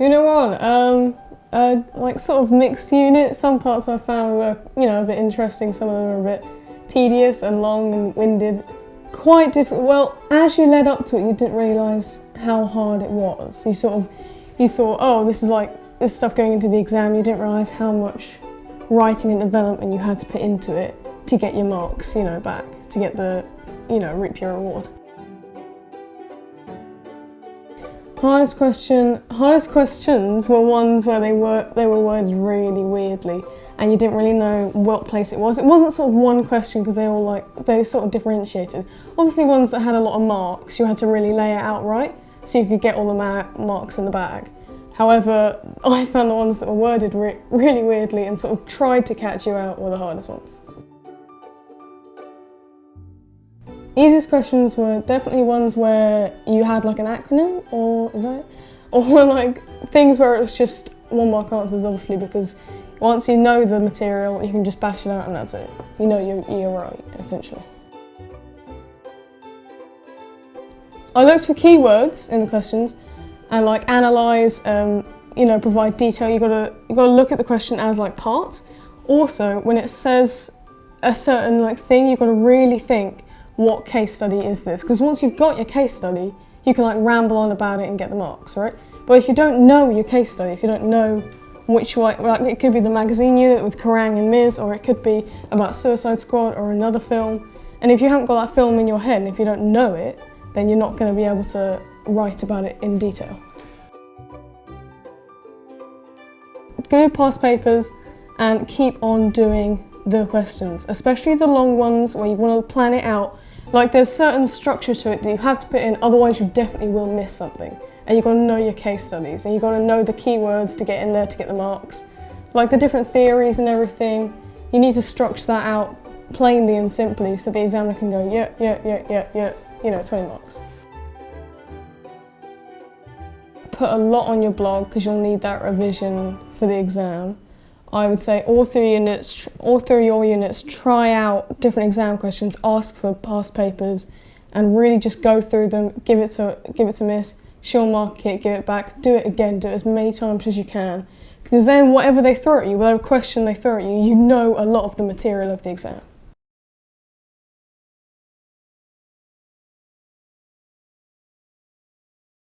You know what? Like sort of mixed unit. Some parts I found were, a bit interesting. Some of them were a bit tedious and long and winded. Quite difficult. Well, as you led up to it, you didn't realise how hard it was. You thought, oh, this is stuff going into the exam. You didn't realise how much writing and development you had to put into it to get your marks, back, to get the, reap your reward. Hardest questions were ones where they were worded really weirdly, and you didn't really know what place it was. It wasn't sort of one question because they sort of differentiated. Obviously, ones that had a lot of marks, you had to really lay it out right, so you could get all the marks in the bag. However, I found the ones that were worded really weirdly and sort of tried to catch you out were the hardest ones. Easiest questions were definitely ones where you had like an acronym, or like things where it was just 1 mark answers, obviously, because once you know the material, you can just bash it out and that's it. You know you're right, essentially. I looked for keywords in the questions and like analyse, provide detail. You gotta look at the question as like parts. Also, when it says a certain like thing, you've got to really think, what case study is this? Because once you've got your case study, you can like ramble on about it and get the marks, right? But if you don't know your case study, if you don't know which one, like it could be the magazine unit with Kerrang and Miz, or it could be about Suicide Squad or another film. And if you haven't got that film in your head, and if you don't know it, then you're not going to be able to write about it in detail. Go past papers and keep on doing the questions, especially the long ones where you want to plan it out. Like there's certain structure to it that you have to put in, otherwise you definitely will miss something. And you've got to know your case studies, and you've got to know the keywords to get in there to get the marks. Like the different theories and everything, you need to structure that out plainly and simply so the examiner can go, yeah, 20 marks. Put a lot on your blog because you'll need that revision for the exam. I would say all through your units, try out different exam questions, ask for past papers, and really just go through them, give it to Miss, she'll mark it, give it back, do it again, do it as many times as you can. Because then whatever they throw at you, whatever question they throw at you, you know a lot of the material of the exam.